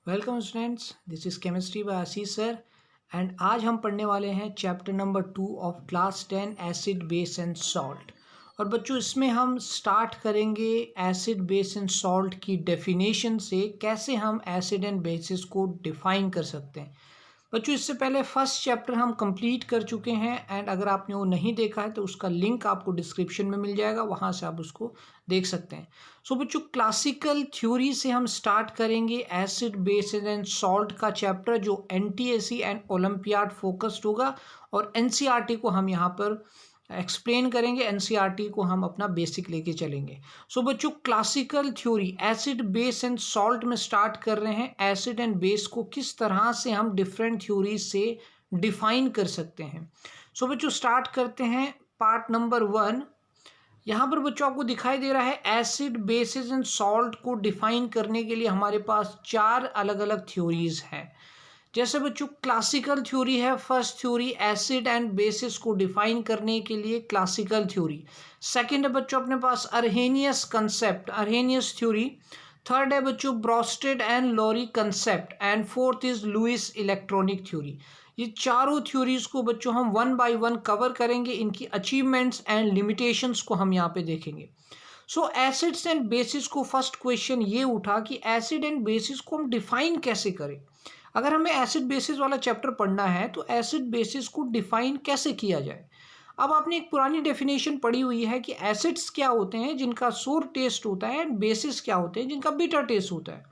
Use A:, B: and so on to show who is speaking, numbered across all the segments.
A: Welcome students, this is chemistry bye Ashish sir. And आज हम पढ़ने वाले हैं chapter number 2 of class 10 acid base and salt. और बच्चों इसमें हम स्टार्ट करेंगे एसिड बेस एंड सॉल्ट की डेफिनेशन से, कैसे हम एसिड एंड बेसिस को डिफाइन कर सकते हैं। बच्चों इससे पहले फर्स्ट चैप्टर हम कंप्लीट कर चुके हैं एंड अगर आपने वो नहीं देखा है तो उसका लिंक आपको डिस्क्रिप्शन में मिल जाएगा, वहाँ से आप उसको देख सकते हैं। सो बच्चों क्लासिकल थ्योरी से हम स्टार्ट करेंगे एसिड बेसिस एंड सॉल्ट का चैप्टर, जो एनटीएसी एंड ओलंपियाड फोकस्ड होगा और एनसीईआरटी को हम यहाँ पर एक्सप्लेन करेंगे। एनसीईआरटी को हम अपना बेसिक लेके चलेंगे। सो बच्चों classical theory acid base and salt में स्टार्ट कर रहे हैं। एसिड एंड बेस को किस तरह से हम डिफरेंट थ्योरी से डिफाइन कर सकते हैं। सो बच्चों स्टार्ट करते हैं पार्ट नंबर 1। यहाँ पर बच्चों आपको दिखाई दे रहा है एसिड बेसिस एंड सॉल्ट को डिफाइन करने के लिए हमारे पास 4 अलग अलग थ्योरीज हैं। जैसे बच्चों क्लासिकल थ्योरी है, first theory acid and bases को डिफाइन करने के लिए क्लासिकल थ्योरी। सेकंड है बच्चों अपने पास Arrhenius concept, Arrhenius theory. Third है बच्चों Bronsted and Lowry concept and fourth is Lewis electronic theory. ये चारों थ्योरीज को बच्चों हम वन बाय वन कवर करेंगे, इनकी अचीवमेंट्स एंड लिमिटेशंस को हम यहाँ पे देखेंगे। सो एसिड्स एंड बेसिस को फर्स्ट क्वेश्चन ये उठा कि एसिड एंड बेसिस को हम डिफाइन कैसे करें। अगर हमें एसिड बेसिस वाला चैप्टर पढ़ना है तो एसिड बेसिस को डिफाइन कैसे किया जाए। अब आपने एक पुरानी डेफिनेशन पढ़ी हुई है कि एसिड्स क्या होते हैं जिनका सोर टेस्ट होता है एंड बेसिस क्या होते हैं जिनका बीटर टेस्ट होता है।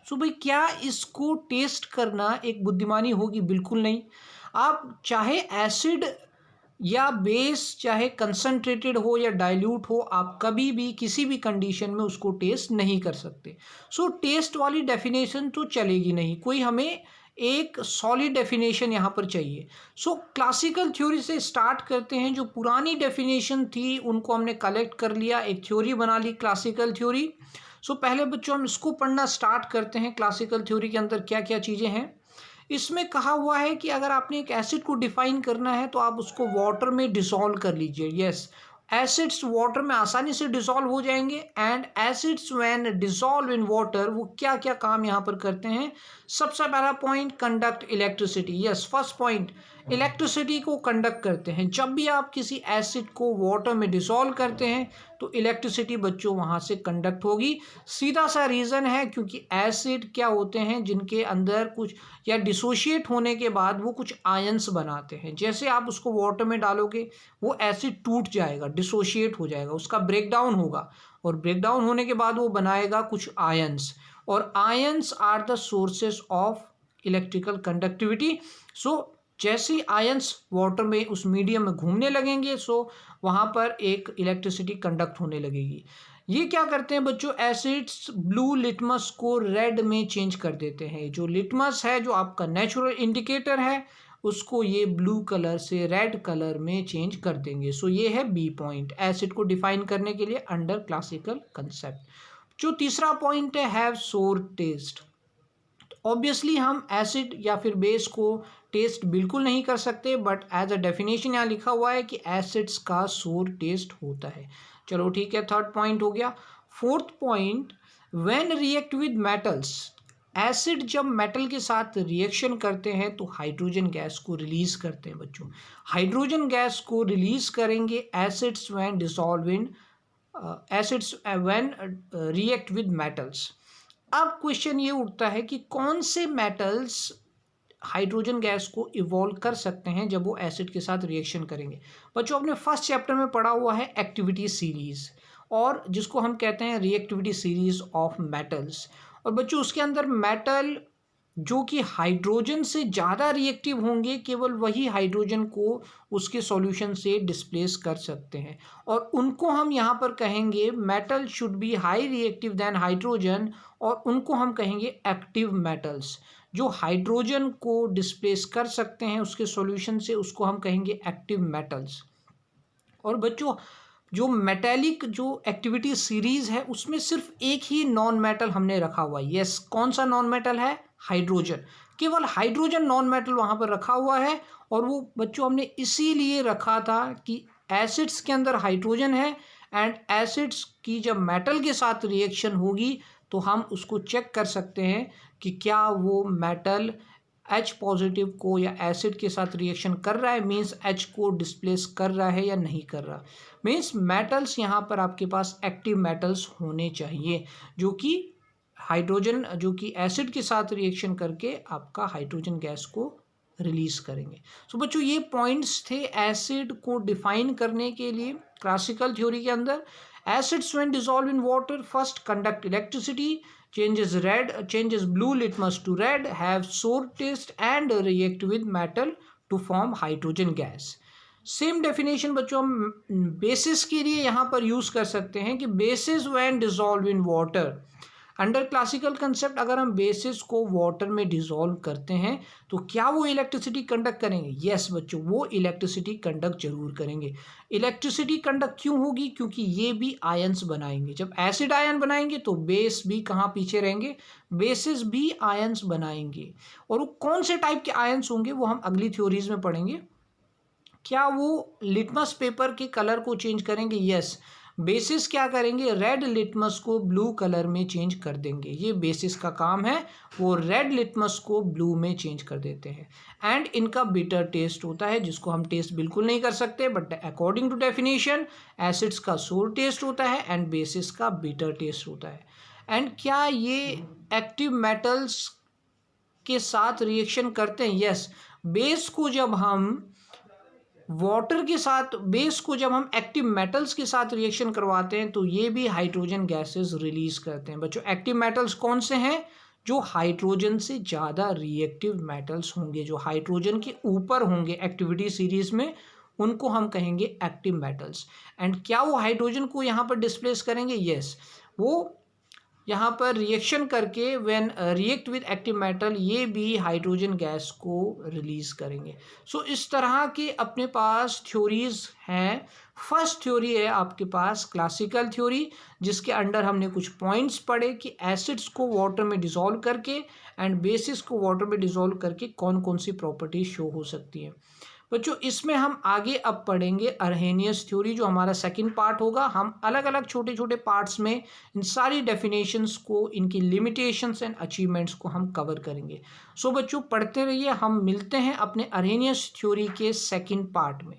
A: सो भाई क्या इसको टेस्ट करना एक बुद्धिमानी होगी? बिल्कुल नहीं। आप चाहे एसिड या बेस चाहे कंसंट्रेटेड हो या डाइल्यूट हो, आप कभी भी किसी भी कंडीशन में उसको टेस्ट नहीं कर सकते। सो टेस्ट वाली डेफिनेशन तो चलेगी नहीं, कोई हमें एक सॉलिड डेफिनेशन यहाँ पर चाहिए। सो क्लासिकल थ्योरी से स्टार्ट करते हैं। जो पुरानी डेफिनेशन थी उनको हमने कलेक्ट कर लिया, एक थ्योरी बना ली क्लासिकल थ्योरी। सो पहले बच्चों हम इसको पढ़ना स्टार्ट करते हैं। क्लासिकल थ्योरी के अंदर क्या क्या चीज़ें हैं। इसमें कहा हुआ है कि अगर आपने एक एसिड को डिफाइन करना है तो आप उसको वाटर में डिसॉल्व कर लीजिए। यस, एसिड्स वाटर में आसानी से डिसॉल्व हो जाएंगे and acids when dissolve in water वो क्या क्या काम यहाँ पर करते हैं। सबसे पहला point, conduct electricity. Yes, first point, electricity को कंडक्ट करते हैं। जब भी आप किसी एसिड को वाटर में डिसॉल्व करते हैं तो इलेक्ट्रिसिटी बच्चों वहाँ से कंडक्ट होगी। सीधा सा रीज़न है क्योंकि एसिड क्या होते हैं जिनके अंदर कुछ या डिसोशिएट होने के बाद वो कुछ आयंस बनाते हैं। जैसे आप उसको वाटर में डालोगे वो एसिड टूट जाएगा, डिसोशिएट हो जाएगा, उसका ब्रेकडाउन होगा और ब्रेकडाउन होने के बाद वो बनाएगा कुछ आयंस, और ions are the sources of electrical conductivity. So जैसे आयंस वाटर में उस मीडियम में घूमने लगेंगे सो वहाँ पर एक इलेक्ट्रिसिटी कंडक्ट होने लगेगी। ये क्या करते हैं बच्चों, एसिड्स ब्लू लिटमस को रेड में चेंज कर देते हैं। जो लिटमस है जो आपका नेचुरल इंडिकेटर है उसको ये ब्लू कलर से रेड कलर में चेंज कर देंगे। सो ये है बी पॉइंट एसिड को डिफाइन करने के लिए अंडर क्लासिकल कंसेप्ट। जो तीसरा पॉइंट है हैव सोर टेस्ट। ऑब्वियसली हम एसिड या फिर बेस को टेस्ट बिल्कुल नहीं कर सकते, बट एज अ डेफिनेशन यहाँ लिखा हुआ है कि एसिड्स का सोर टेस्ट होता है। चलो ठीक है, थर्ड पॉइंट हो गया। Fourth point, when react with metals, acid जब मेटल के साथ रिएक्शन करते हैं तो हाइड्रोजन गैस को रिलीज करते हैं बच्चों। हाइड्रोजन गैस को रिलीज करेंगे acids when dissolve in acids when react with metals. अब क्वेश्चन ये उठता है कि कौन से मेटल्स हाइड्रोजन गैस को इवॉल्व कर सकते हैं जब वो एसिड के साथ रिएक्शन करेंगे। बच्चों अपने फर्स्ट चैप्टर में पढ़ा हुआ है एक्टिविटी सीरीज, और जिसको हम कहते हैं रिएक्टिविटी सीरीज ऑफ मेटल्स। और बच्चों उसके अंदर मेटल जो कि हाइड्रोजन से ज़्यादा रिएक्टिव होंगे केवल वही हाइड्रोजन को उसके सॉल्यूशन से डिस्प्लेस कर सकते हैं, और उनको हम यहाँ पर कहेंगे metal should be high reactive than hydrogen, और उनको हम कहेंगे एक्टिव मेटल्स। जो हाइड्रोजन को डिस्प्लेस कर सकते हैं उसके सॉल्यूशन से उसको हम कहेंगे एक्टिव मेटल्स। और बच्चों जो मेटेलिक जो एक्टिविटी सीरीज है उसमें सिर्फ एक ही नॉन मेटल हमने रखा हुआ है। यस, कौन सा नॉन मेटल है? हाइड्रोजन। केवल हाइड्रोजन नॉन मेटल वहाँ पर रखा हुआ है, और वो बच्चों हमने इसीलिए रखा था कि एसिड्स के अंदर हाइड्रोजन है एंड एसिड्स की जब मेटल के साथ रिएक्शन होगी तो हम उसको चेक कर सकते हैं कि क्या वो मेटल H पॉजिटिव को या एसिड के साथ रिएक्शन कर रहा है, मीन्स H को डिस्प्लेस कर रहा है या नहीं कर रहा। मीन्स मेटल्स यहाँ पर आपके पास एक्टिव मेटल्स होने चाहिए जो कि हाइड्रोजन जो कि एसिड के साथ रिएक्शन करके आपका हाइड्रोजन गैस को रिलीज करेंगे। सो बच्चों ये पॉइंट्स थे एसिड को डिफाइन करने के लिए क्लासिकल थ्योरी के अंदर। Acids when dissolve in water first conduct electricity, changes blue litmus to red, have sour taste and react with metal to form hydrogen gas। Same definition बच्चों हम basis के लिए यहाँ पर यूज कर सकते हैं कि basis when dissolve in water. Under classical concept अगर हम बेसिस को वाटर में डिसॉल्व करते हैं तो क्या वो इलेक्ट्रिसिटी कंडक्ट करेंगे? यस बच्चों, वो इलेक्ट्रिसिटी कंडक्ट जरूर करेंगे। इलेक्ट्रिसिटी कंडक्ट क्यों होगी? क्योंकि ये भी आयंस बनाएंगे। जब एसिड आयन बनाएंगे तो बेस भी कहाँ पीछे रहेंगे? बेसिस भी आयंस बनाएंगे। और वो कौन से टाइप के आयंस होंगे वो हम अगली थ्योरीज में पढ़ेंगे। क्या वो लिटमस पेपर के कलर को चेंज करेंगे? यस। बेसिस क्या करेंगे? रेड लिटमस को ब्लू कलर में चेंज कर देंगे। ये बेसिस का काम है, वो रेड लिटमस को ब्लू में चेंज कर देते हैं। एंड इनका बिटर टेस्ट होता है जिसको हम टेस्ट बिल्कुल नहीं कर सकते, but according to definition acids का सोर टेस्ट होता है एंड बेसिस का बिटर टेस्ट होता है। एंड क्या ये एक्टिव मेटल्स के साथ रिएक्शन करते हैं? यस। बेस को जब हम वाटर के साथ, बेस को जब हम एक्टिव मेटल्स के साथ रिएक्शन करवाते हैं तो ये भी हाइड्रोजन गैसेस रिलीज करते हैं। बच्चों एक्टिव मेटल्स कौन से हैं? जो हाइड्रोजन से ज़्यादा रिएक्टिव मेटल्स होंगे, जो हाइड्रोजन के ऊपर होंगे एक्टिविटी सीरीज में, उनको हम कहेंगे एक्टिव मेटल्स। एंड क्या वो हाइड्रोजन को यहाँ पर डिस्प्लेस करेंगे? यस। वो यहाँ पर रिएक्शन करके when react with active metal ये भी हाइड्रोजन गैस को रिलीज करेंगे। सो इस तरह के अपने पास थ्योरीज हैं। फर्स्ट थ्योरी है आपके पास क्लासिकल थ्योरी, जिसके अंडर हमने कुछ पॉइंट्स पढ़े कि एसिड्स को वाटर में डिसॉल्व करके एंड बेसिस को वाटर में डिसॉल्व करके कौन कौन सी प्रॉपर्टीज शो हो सकती है। बच्चों इसमें हम आगे अब पढ़ेंगे अर्हेनियस थ्योरी, जो हमारा सेकंड पार्ट होगा। हम अलग अलग छोटे छोटे पार्ट्स में इन सारी डेफिनेशंस को, इनकी लिमिटेशंस एंड अचीवमेंट्स को हम कवर करेंगे। सो बच्चों पढ़ते रहिए, हम मिलते हैं अपने अर्हेनियस थ्योरी के सेकंड पार्ट में।